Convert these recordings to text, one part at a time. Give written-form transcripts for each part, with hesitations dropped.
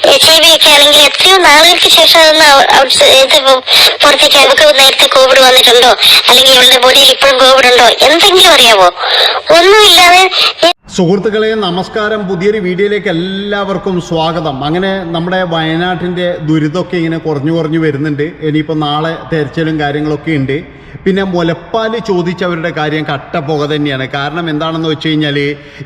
HIV ഒക്കെ ആണെങ്കിൽ എത്രയോ നാളുകൾക്ക് ശേഷം അതൊന്ന് പുറത്തേക്ക് അവർക്ക് നേരത്തെ കോവിഡ് വന്നിട്ടുണ്ടോ, അല്ലെങ്കിൽ ഇവളുടെ ബോഡിയിൽ ഇപ്പോഴും കോവിഡ് ഉണ്ടോ, എന്തെങ്കിലും അറിയാവോ? ഒന്നുമില്ലാതെ. സുഹൃത്തുക്കളെ നമസ്കാരം, പുതിയൊരു വീഡിയോയിലേക്ക് എല്ലാവർക്കും സ്വാഗതം. അങ്ങനെ നമ്മുടെ വയനാട്ടിൻ്റെ ദുരിതമൊക്കെ ഇങ്ങനെ കുറഞ്ഞു വരുന്നുണ്ട്. ഇനിയിപ്പോൾ നാളെ തെരച്ചിലും കാര്യങ്ങളൊക്കെ ഉണ്ട്. പിന്നെ മുലപ്പാൽ ചോദിച്ചവരുടെ കാര്യം കട്ടപ്പുക തന്നെയാണ്. കാരണം എന്താണെന്ന് വെച്ച് കഴിഞ്ഞാൽ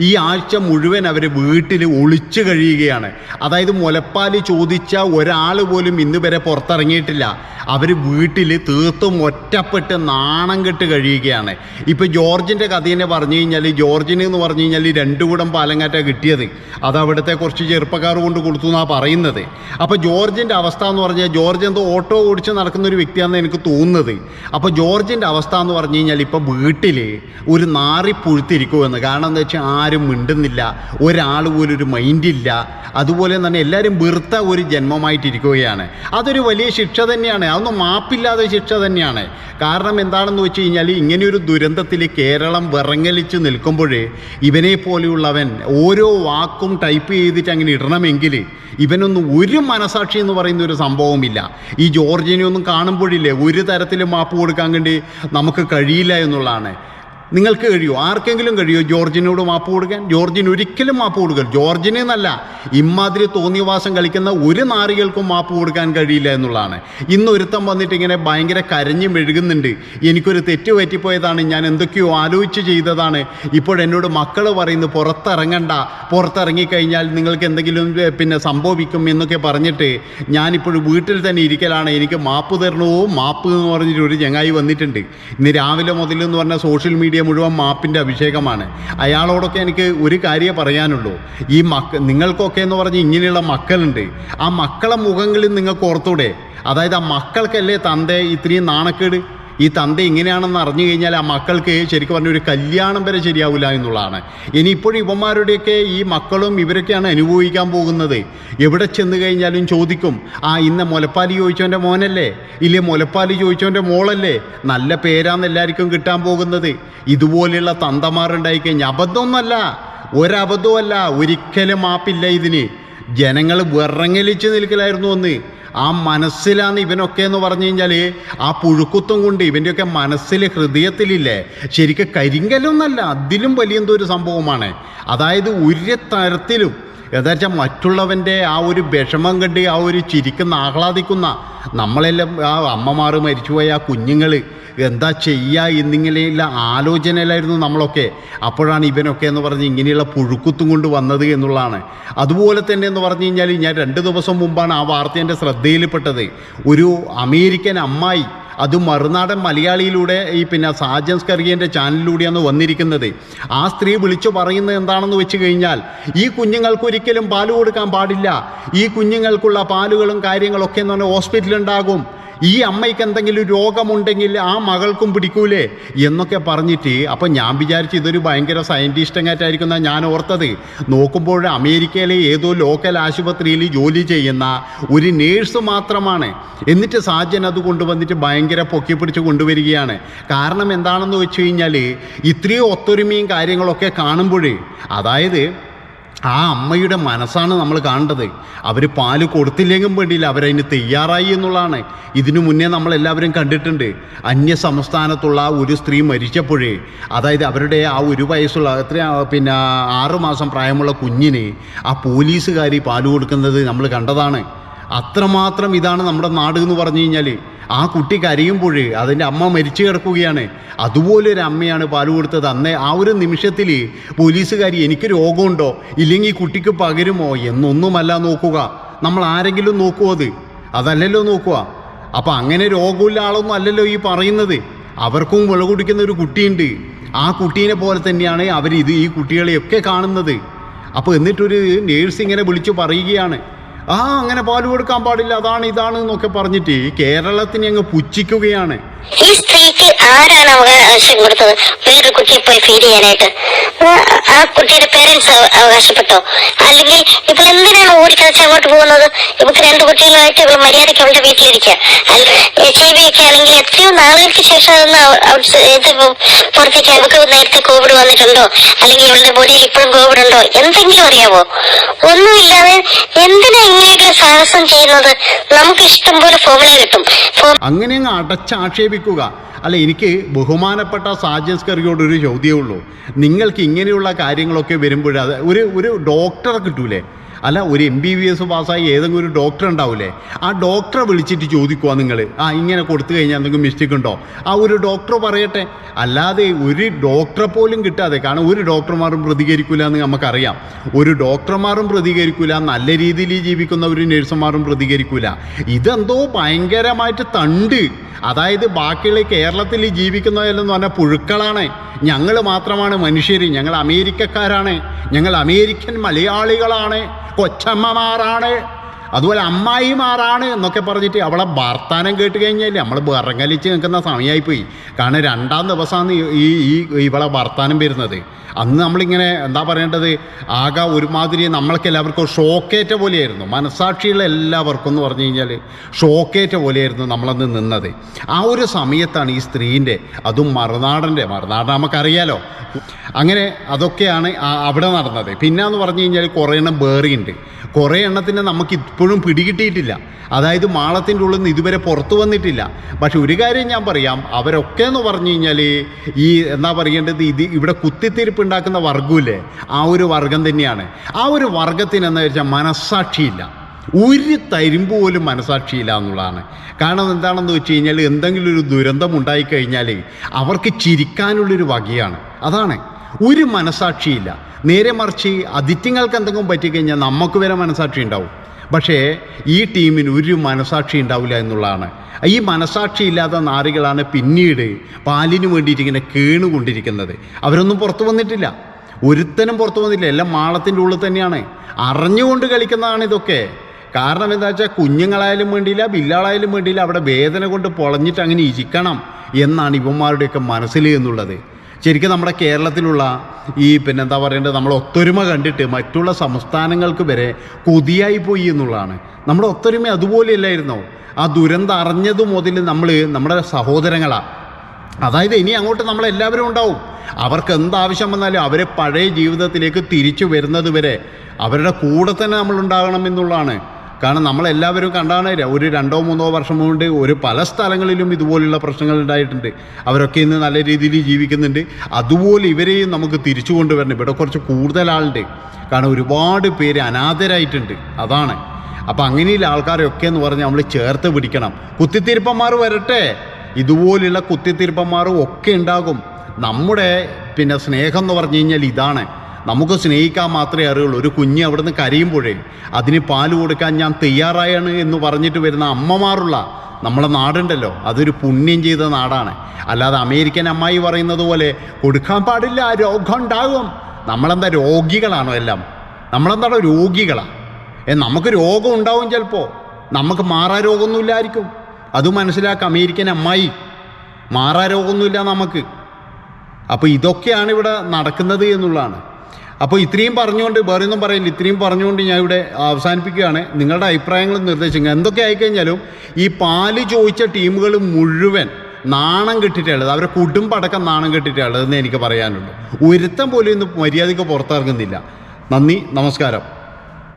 ഈ ആഴ്ച മുഴുവൻ അവർ വീട്ടിൽ ഒളിച്ചു കഴിയുകയാണ്. അതായത് മുലപ്പാൽ ചോദിച്ച ഒരാൾ പോലും ഇന്ന് വരെ പുറത്തിറങ്ങിയിട്ടില്ല. അവർ വീട്ടിൽ തീർത്തും ഒറ്റപ്പെട്ട് നാണം കെട്ട് കഴിയുകയാണ്. ഇപ്പോൾ ജോർജിൻ്റെ കഥ തന്നെ പറഞ്ഞു കഴിഞ്ഞാൽ, ജോർജിന് എന്ന് പറഞ്ഞു കഴിഞ്ഞാൽ 2 കുടം പാലങ്ങാറ്റാണ് കിട്ടിയത്. അത് അവിടുത്തെ കുറച്ച് ചെറുപ്പക്കാർ കൊണ്ട് കൊടുത്തു എന്നാണ് പറയുന്നത്. അപ്പോൾ ജോർജിൻ്റെ അവസ്ഥ എന്ന് പറഞ്ഞാൽ, ജോർജ് എന്തോ ഓട്ടോ ഓടിച്ച് നടക്കുന്ന ഒരു വ്യക്തിയാണെന്ന് എനിക്ക് തോന്നുന്നത്. അപ്പോൾ ജോർജിൻ്റെ അവസ്ഥ എന്ന് പറഞ്ഞു കഴിഞ്ഞാൽ ഇപ്പോൾ വീട്ടിൽ ഒരു നാറി പുഴുത്തിരിക്കുമെന്ന്. കാരണം എന്താ വെച്ചാൽ ആരും മിണ്ടുന്നില്ല, ഒരാൾ പോലും ഒരു മൈൻഡില്ല. അതുപോലെ തന്നെ എല്ലാവരും വെറുത്ത ഒരു ജന്മമായിട്ടിരിക്കുകയാണ്. അതൊരു വലിയ ശിക്ഷ തന്നെയാണ്, അതൊന്നും മാപ്പില്ലാതെ ശിക്ഷ തന്നെയാണ്. കാരണം എന്താണെന്ന് വെച്ച് കഴിഞ്ഞാൽ ഇങ്ങനെയൊരു ദുരന്തത്തിൽ കേരളം വിറങ്ങലിച്ച് നിൽക്കുമ്പോൾ ഇവനെ പോലെയുള്ളവൻ ഓരോ വാക്കും ടൈപ്പ് ചെയ്തിട്ട് അങ്ങനെ ഇടണമെങ്കിൽ ഇവനൊന്നും ഒരു മനസാക്ഷി എന്ന് പറയുന്ന ഒരു സംഭവമില്ല. ഈ ജോർജിനെ ഒന്നും കാണുമ്പോഴില്ലേ ഒരു തരത്തിലും മാപ്പ് കൊടുക്കാൻ വേണ്ടി നമുക്ക് കഴിയില്ല എന്നുള്ളതാണ്. നിങ്ങൾക്ക് കഴിയുമോ? ആർക്കെങ്കിലും കഴിയുമോ ജോർജിനോട് മാപ്പ് കൊടുക്കാൻ? ജോർജിന് ഒരിക്കലും മാപ്പ് കൊടുക്കുക, ജോർജിന് എന്നല്ല, ഇമ്മാതിരി തോന്നിയവാസം കളിക്കുന്ന ഒരു നാറികൾക്കും മാപ്പ് കൊടുക്കാൻ കഴിയില്ല എന്നുള്ളതാണ്. ഇന്ന് ഒരുത്തം വന്നിട്ട് ഇങ്ങനെ ഭയങ്കര കരഞ്ഞു മെഴുകുന്നുണ്ട്. എനിക്കൊരു തെറ്റ് പറ്റിപ്പോയതാണ്, ഞാൻ എന്തൊക്കെയോ ആലോചിച്ച് ചെയ്തതാണ്. ഇപ്പോഴെന്നോട് മക്കൾ പറയുന്നു പുറത്തിറങ്ങിക്കഴിഞ്ഞാൽ നിങ്ങൾക്ക് എന്തെങ്കിലും പിന്നെ സംഭവിക്കും എന്നൊക്കെ പറഞ്ഞിട്ട് ഞാനിപ്പോഴും വീട്ടിൽ തന്നെ ഇരിക്കലാണ്, എനിക്ക് മാപ്പ് തരണോ മാപ്പ് എന്ന് പറഞ്ഞിട്ട് ഒരു ചങ്ങായി വന്നിട്ടുണ്ട്. ഇന്ന് രാവിലെ മുതൽ എന്ന് പറഞ്ഞാൽ സോഷ്യൽ മീഡിയ മുഴുവൻ മാപ്പിൻ്റെ അഭിഷേകമാണ്. അയാളോടൊക്കെ എനിക്ക് ഒരു കാര്യമേ പറയാനുള്ളൂ. ഈ നിങ്ങൾക്കൊക്കെ എന്ന് പറഞ്ഞ് ഇങ്ങനെയുള്ള മക്കളുണ്ട്, ആ മക്കളെ മുഖങ്ങളിൽ നിങ്ങൾക്ക് ഓർത്തൂടെ? അതായത് ആ മക്കൾക്കല്ലേ തൻ്റെ ഇത്രയും നാണക്കേട്? ഈ തന്ത ഇങ്ങനെയാണെന്ന് അറിഞ്ഞു കഴിഞ്ഞാൽ ആ മക്കൾക്ക് ശരിക്കും പറഞ്ഞ ഒരു കല്യാണം വരെ ശരിയാവില്ല എന്നുള്ളതാണ്. ഇനിയിപ്പോഴും ഇവന്മാരുടെയൊക്കെ ഈ മക്കളും ഇവരൊക്കെയാണ് അനുഭവിക്കാൻ പോകുന്നത്. എവിടെ ചെന്ന് കഴിഞ്ഞാലും ചോദിക്കും, ഇന്ന മുലപ്പാൽ ചോദിച്ചവൻ്റെ മോനല്ലേ, ഇല്ലേ മുലപ്പാൽ ചോദിച്ചവൻ്റെ മോളല്ലേ, നല്ല പേരാന്ന് എല്ലാവർക്കും കിട്ടാൻ പോകുന്നത്. ഇതുപോലെയുള്ള തന്തമാരുണ്ടായി കഴിഞ്ഞാൽ അബദ്ധമൊന്നുമല്ല, ഒരബദ്ധമല്ല, ഒരിക്കലും മാപ്പില്ല ഇതിന്. ജനങ്ങൾ വിറങ്ങലിച്ച് നിൽക്കലായിരുന്നു ഒന്ന്. ആ മനസ്സിലാണ് ഇവനൊക്കെ എന്ന് പറഞ്ഞു കഴിഞ്ഞാൽ ആ പുഴുക്കുത്തും കൊണ്ട് ഇവൻ്റെയൊക്കെ മനസ്സിൽ ഹൃദയത്തിലില്ലേ ശരിക്കും കരിങ്കലൊന്നല്ല, അതിലും വലിയ എന്തോ ഒരു സംഭവമാണ്. അതായത് ഒരു തരത്തിലും യഥാർത്ഥ മറ്റുള്ളവൻ്റെ ആ ഒരു വിഷമം കണ്ട് ആ ഒരു ചിരിക്കുന്ന ആഹ്ലാദിക്കുന്ന നമ്മളെല്ലാം, ആ അമ്മമാർ മരിച്ചുപോയ ആ കുഞ്ഞുങ്ങൾ എന്താ ചെയ്യുക എന്നിങ്ങനെയുള്ള ആലോചനയിലായിരുന്നു നമ്മളൊക്കെ. അപ്പോഴാണ് ഇവനൊക്കെ എന്ന് പറഞ്ഞ് ഇങ്ങനെയുള്ള പുഴുക്കുത്തും കൊണ്ട് വന്നത് എന്നുള്ളതാണ്. അതുപോലെ തന്നെ എന്ന് പറഞ്ഞു കഴിഞ്ഞാൽ ഞാൻ 2 ദിവസം മുമ്പാണ് ആ വാർത്ത എൻ്റെ ശ്രദ്ധയിൽപ്പെട്ടത്. ഒരു അമേരിക്കൻ അമ്മായി, അത് മറുനാടൻ മലയാളിയിലൂടെ ഈ പിന്നെ സാജൻസ് കറിയൻ്റെ ചാനലിലൂടെയാണ് വന്നിരിക്കുന്നത്. ആ സ്ത്രീ വിളിച്ചു പറയുന്നത് എന്താണെന്ന് വെച്ച് കഴിഞ്ഞാൽ, ഈ കുഞ്ഞുങ്ങൾക്ക് ഒരിക്കലും പാല് കൊടുക്കാൻ പാടില്ല, ഈ കുഞ്ഞുങ്ങൾക്കുള്ള പാലുകളും കാര്യങ്ങളൊക്കെ എന്ന് പറഞ്ഞാൽ ഹോസ്പിറ്റലുണ്ടാകും, ഈ അമ്മയ്ക്ക് എന്തെങ്കിലും രോഗമുണ്ടെങ്കിൽ ആ മകൾക്കും പിടിക്കൂലേ എന്നൊക്കെ പറഞ്ഞിട്ട്. അപ്പം ഞാൻ വിചാരിച്ചു ഇതൊരു ഭയങ്കര സയൻറ്റിസ്റ്റങ്ങായിട്ടായിരിക്കും എന്നാണ് ഞാൻ ഓർത്തത്. നോക്കുമ്പോൾ അമേരിക്കയിലെ ഏതോ ലോക്കൽ ആശുപത്രിയിൽ ജോലി ചെയ്യുന്ന ഒരു നേഴ്സ് മാത്രമാണ്. എന്നിട്ട് സാജൻ അത് കൊണ്ടുവന്നിട്ട് ഭയങ്കര പൊക്കി പിടിച്ച് കൊണ്ടുവരികയാണ്. കാരണം എന്താണെന്ന് വെച്ച് കഴിഞ്ഞാൽ ഇത്രയും ഒത്തൊരുമയും കാര്യങ്ങളൊക്കെ കാണുമ്പോൾ, അതായത് ആ അമ്മയുടെ മനസ്സാണ് നമ്മൾ കാണേണ്ടത്. അവർ പാല് കൊടുത്തില്ലെങ്കിലും വേണ്ടിയില്ല, അവരതിന് തയ്യാറായി എന്നുള്ളതാണ്. ഇതിനു മുന്നേ നമ്മളെല്ലാവരും കണ്ടിട്ടുണ്ട്. അന്യ സംസ്ഥാനത്തുള്ള ഒരു സ്ത്രീ മരിച്ചപ്പോഴേ, അതായത് അവരുടെ ആ 1 വയസ്സുള്ള പിന്നെ 6 മാസം പ്രായമുള്ള കുഞ്ഞിന് ആ പോലീസുകാരി പാല് കൊടുക്കുന്നത് നമ്മൾ കണ്ടതാണ്. അത്രമാത്രം ഇതാണ് നമ്മുടെ നാട് എന്ന് പറഞ്ഞു കഴിഞ്ഞാൽ. ആ കുട്ടി കരയുമ്പോൾ അതിൻ്റെ അമ്മ മരിച്ചു കിടക്കുകയാണ്. അതുപോലൊരു അമ്മയാണ് പാല് കൊടുത്തത്. അന്നേ ആ ഒരു നിമിഷത്തിൽ പോലീസുകാരി എനിക്ക് രോഗമുണ്ടോ ഇല്ലെങ്കിൽ കുട്ടിക്ക് പകരുമോ എന്നൊന്നുമല്ല നോക്കുക. നമ്മൾ ആരെങ്കിലും നോക്കുമോ? അതല്ലല്ലോ നോക്കുക. അപ്പം അങ്ങനെ രോഗമുള്ള ആളൊന്നും അല്ലല്ലോ ഈ പറയുന്നത്. അവർക്കും വിള കുടിക്കുന്ന ഒരു കുട്ടിയുണ്ട്. ആ കുട്ടീനെ പോലെ തന്നെയാണ് ഈ കുട്ടികളെയൊക്കെ കാണുന്നത്. അപ്പോൾ എന്നിട്ടൊരു നേഴ്സ് ഇങ്ങനെ വിളിച്ചു പറയുകയാണ്, അങ്ങനെ പാല് കൊടുക്കാൻ പാടില്ല, അതാണ് ഇതാണ് എന്നൊക്കെ പറഞ്ഞിട്ട് കേരളത്തിനെ അങ്ങ് പുച്ഛിക്കുകയാണ്. ഈ സ്ത്രീക്ക് ആരാണ് അവകാശം കൊടുത്തത് വേറൊരു കുട്ടിയെ പോയി ഫീഡ് ചെയ്യാനായിട്ട്? ആ കുട്ടിയുടെ പേരൻസ് അവകാശപ്പെട്ടോ? അല്ലെങ്കിൽ ഇപ്പോൾ എന്തിനാണ് ഓടിക്കതച്ച് അങ്ങോട്ട് പോകുന്നത്? ഇവർക്ക് 2 കുട്ടികളായിട്ട് ഇവർ മര്യാദയ്ക്ക് അവളുടെ വീട്ടിലിരിക്കുക. HIV ഒക്കെ ആണെങ്കിൽ എത്രയോ നാളുകൾക്ക് ശേഷം അതൊന്ന് പുറത്തേക്ക് അവർക്ക് നേരത്തെ കോവിഡ് വന്നിട്ടുണ്ടോ, അല്ലെങ്കിൽ ഇവളുടെ ബോഡിയിൽ ഇപ്പോഴും കോവിഡ് ഉണ്ടോ, എന്തെങ്കിലും അറിയാവോ? ഒന്നുമില്ലാതെ എന്തിനാ ഇങ്ങനെ എന്തിനാണ് സാഹസം ചെയ്യുന്നത്? നമുക്ക് ഇഷ്ടം പോലെ ഫോമുല കിട്ടും. അങ്ങനെ അങ്ങ് അടച്ചാക്ഷേപിക്കുക. അല്ല, എനിക്ക് ബഹുമാനപ്പെട്ട സാജസ് കറിയോട് ഒരു ചോദ്യമേ ഉള്ളൂ. നിങ്ങൾക്ക് ഇങ്ങനെയുള്ള കാര്യങ്ങളൊക്കെ വരുമ്പോൾ അത് ഒരു ഡോക്ടറെ കിട്ടൂലേ? അല്ല, ഒരു MBBS പാസ്സായി ഏതെങ്കിലും ഒരു ഡോക്ടർ ഉണ്ടാവില്ലേ? ആ ഡോക്ടറെ വിളിച്ചിട്ട് ചോദിക്കുക നിങ്ങൾ, ഇങ്ങനെ കൊടുത്തു കഴിഞ്ഞാൽ എന്തെങ്കിലും മിസ്റ്റേക്ക് ഉണ്ടോ? ആ ഒരു ഡോക്ടർ പറയട്ടെ. അല്ലാതെ ഒരു ഡോക്ടറെ പോലും കിട്ടാതെ, കാരണം ഒരു ഡോക്ടർമാരും പ്രതികരിക്കില്ല എന്ന് നമുക്കറിയാം. ഒരു ഡോക്ടർമാരും പ്രതികരിക്കില്ല, നല്ല രീതിയിൽ ജീവിക്കുന്ന ഒരു നഴ്സുമാരും പ്രതികരിക്കില്ല. ഇതെന്തോ ഭയങ്കരമായിട്ട് തണ്ട്. അതായത് ബാക്കിയുള്ള കേരളത്തിൽ ജീവിക്കുന്നവരെന്ന് പറഞ്ഞാൽ പുഴുക്കളാണ്. ഞങ്ങൾ മാത്രമാണ് മനുഷ്യർ, ഞങ്ങൾ അമേരിക്കക്കാരാണ്, ഞങ്ങൾ അമേരിക്കൻ മലയാളികളാണ്, കൊച്ചമ്മമാരാണ്, അതുപോലെ അമ്മായിമാരാണ് എന്നൊക്കെ പറഞ്ഞിട്ട് അവളെ വർത്താനം കേട്ട് കഴിഞ്ഞാൽ നമ്മൾ വിറങ്ങലിച്ച് നിൽക്കുന്ന സമയമായിപ്പോയി. കാരണം 2-ാം ദിവസമാണ് ഇവളെ വർത്താനം വരുന്നത്. അന്ന് നമ്മളിങ്ങനെ എന്താ പറയേണ്ടത്, ആകെ ഒരുമാതിരി നമ്മൾക്ക് എല്ലാവർക്കും ഷോക്കേറ്റ പോലെയായിരുന്നു. മനസ്സാക്ഷിയുള്ള എല്ലാവർക്കും എന്ന് പറഞ്ഞു കഴിഞ്ഞാൽ ഷോക്കേറ്റ പോലെയായിരുന്നു നമ്മളന്ന് നിന്നത്. ആ ഒരു സമയത്താണ് ഈ സ്ത്രീൻ്റെ, അതും മറുനാടൻ നമുക്കറിയാലോ. അങ്ങനെ അതൊക്കെയാണ് അവിടെ നടന്നത്. പിന്നെന്ന് പറഞ്ഞു കഴിഞ്ഞാൽ കുറേ എണ്ണം വേറെയുണ്ട്. കുറേ എണ്ണത്തിനെ നമുക്ക് ഇപ്പോഴും പിടികിട്ടിയിട്ടില്ല. അതായത് മാളത്തിൻ്റെ ഉള്ളിൽ നിന്ന് ഇതുവരെ പുറത്തു വന്നിട്ടില്ല. പക്ഷെ ഒരു കാര്യം ഞാൻ പറയാം, അവരൊക്കെ എന്ന് പറഞ്ഞു കഴിഞ്ഞാൽ ഈ എന്താ പറയേണ്ടത്, ഇവിടെ കുത്തിത്തിരിപ്പ് ഉണ്ടാക്കുന്ന വർഗമില്ലേ, ആ ഒരു വർഗം തന്നെയാണ്. ആ ഒരു വർഗത്തിന് എന്താ വെച്ചാൽ മനസ്സാക്ഷിയില്ല, ഒരു തരിമ്പ് പോലും മനസ്സാക്ഷിയില്ല എന്നുള്ളതാണ്. കാരണം എന്താണെന്ന് വെച്ച് കഴിഞ്ഞാൽ എന്തെങ്കിലും ഒരു ദുരന്തം ഉണ്ടായിക്കഴിഞ്ഞാൽ അവർക്ക് ചിരിക്കാനുള്ളൊരു വകയാണ്. അതാണ്, ഒരു മനസ്സാക്ഷിയില്ല. നേരെ മറിച്ച് അതിഥ്യങ്ങൾക്ക് എന്തെങ്കിലും പറ്റിക്കഴിഞ്ഞാൽ നമുക്ക് വരെ മനസ്സാക്ഷി ഉണ്ടാവും. പക്ഷേ ഈ ടീമിന് ഒരു മനസ്സാക്ഷി ഉണ്ടാവില്ല എന്നുള്ളതാണ്. ഈ മനസ്സാക്ഷി ഇല്ലാത്ത നാറികളാണ് പിന്നീട് പാലിന് വേണ്ടിയിട്ട് ഇങ്ങനെ കേണുകൊണ്ടിരിക്കുന്നത്. അവരൊന്നും പുറത്തു വന്നിട്ടില്ല, ഒരുത്തനും പുറത്തു വന്നിട്ടില്ല. എല്ലാം മാളത്തിൻ്റെ ഉള്ളിൽ തന്നെയാണ്. അറിഞ്ഞുകൊണ്ട് കളിക്കുന്നതാണ് ഇതൊക്കെ. കാരണം എന്താ വെച്ചാൽ കുഞ്ഞുങ്ങളായാലും വേണ്ടിയില്ല, ബില്ലാളായാലും വേണ്ടിയില്ല, അവിടെ വേദന കൊണ്ട് പൊളഞ്ഞിട്ട് അങ്ങനെ ഇരിക്കണം എന്നാണ് ഇവന്മാരുടെയൊക്കെ മനസ്സിൽ എന്നുള്ളത്. ശരിക്കും നമ്മുടെ കേരളത്തിലുള്ള ഈ പിന്നെന്താ പറയേണ്ടത്, നമ്മൾ ഒത്തൊരുമ കണ്ടിട്ട് മറ്റുള്ള സംസ്ഥാനങ്ങൾക്ക് വരെ കൊതിയായി പോയി എന്നുള്ളതാണ്. നമ്മുടെ ഒത്തൊരുമ അതുപോലെയല്ലായിരുന്നോ? ആ ദുരന്തം അറിഞ്ഞതു മുതൽ നമ്മുടെ സഹോദരങ്ങളാണ്. അതായത് ഇനി അങ്ങോട്ട് നമ്മളെല്ലാവരും ഉണ്ടാവും. അവർക്ക് എന്താവശ്യം വന്നാലും അവരെ പഴയ ജീവിതത്തിലേക്ക് തിരിച്ചു വരുന്നത് വരെ അവരുടെ കൂടെ തന്നെ നമ്മളുണ്ടാകണം എന്നുള്ളതാണ്. കാരണം നമ്മളെല്ലാവരും കണ്ടാണ് ഒരു 2-3 വർഷം കൊണ്ട് പല സ്ഥലങ്ങളിലും ഇതുപോലുള്ള പ്രശ്നങ്ങൾ ഉണ്ടായിട്ടുണ്ട്. അവരൊക്കെ ഇന്ന് നല്ല രീതിയിൽ ജീവിക്കുന്നുണ്ട്. അതുപോലെ ഇവരെയും നമുക്ക് തിരിച്ചു കൊണ്ടുവരണം. ഇവിടെ കുറച്ച് കൂടുതൽ ആളുണ്ട്, കാരണം ഒരുപാട് പേര് അനാഥരായിട്ടുണ്ട്. അതാണ്. അപ്പം അങ്ങനെയുള്ള ആൾക്കാരെയൊക്കെ എന്ന് പറഞ്ഞാൽ നമ്മൾ ചേർത്ത് പിടിക്കണം. കുത്തിത്തിരിപ്പന്മാർ വരട്ടെ, ഇതുപോലുള്ള കുത്തിത്തിരിപ്പന്മാരും ഒക്കെ ഉണ്ടാകും. നമ്മുടെ സ്നേഹം എന്ന് പറഞ്ഞു കഴിഞ്ഞാൽ ഇതാണ്. നമുക്ക് സ്നേഹിക്കാൻ മാത്രമേ അറിയുള്ളൂ. ഒരു കുഞ്ഞ് അവിടെ നിന്ന് കരയുമ്പോഴേ അതിന് പാല് കൊടുക്കാൻ ഞാൻ തയ്യാറായാണ് എന്ന് പറഞ്ഞിട്ട് വരുന്ന അമ്മമാരുള്ള നമ്മളെ നാടുണ്ടല്ലോ, അതൊരു പുണ്യം ചെയ്ത നാടാണ്. അല്ലാതെ അമേരിക്കൻ അമ്മായി പറയുന്നത് പോലെ കൊടുക്കാൻ പാടില്ല, രോഗം ഉണ്ടാകും. നമ്മളെന്താ രോഗികളാണോ? എല്ലാം നമ്മളെന്താണോ രോഗികളാണ്? നമുക്ക് രോഗം ഉണ്ടാവും, ചിലപ്പോൾ നമുക്ക് മാറാ രോഗമൊന്നുമില്ലായിരിക്കും. അത് മനസ്സിലാക്കുക അമേരിക്കൻ അമ്മായി. മാറാ രോഗമൊന്നുമില്ല നമുക്ക്. അപ്പോൾ ഇതൊക്കെയാണ് ഇവിടെ നടക്കുന്നത് എന്നുള്ളതാണ്. അപ്പോൾ ഇത്രയും പറഞ്ഞുകൊണ്ട്, വേറെ ഒന്നും പറയില്ല, ഇത്രയും പറഞ്ഞുകൊണ്ട് ഞാൻ ഇവിടെ അവസാനിപ്പിക്കുകയാണ്. നിങ്ങളുടെ അഭിപ്രായങ്ങളും നിർദ്ദേശങ്ങൾ എന്തൊക്കെ ആയിക്കഴിഞ്ഞാലും ഈ പാല് ചോദിച്ച ടീമുകൾ മുഴുവൻ നാണം കെട്ടിട്ടുള്ളത്, അവരുടെ കുടുംബടക്കം നാണം കെട്ടിട്ടുള്ളതെന്ന് എനിക്ക് പറയാനുള്ളൂ. ഒരുത്തം പോലും ഇന്ന് മര്യാദയ്ക്ക് പുറത്തിറങ്ങുന്നില്ല. നന്ദി, നമസ്കാരം.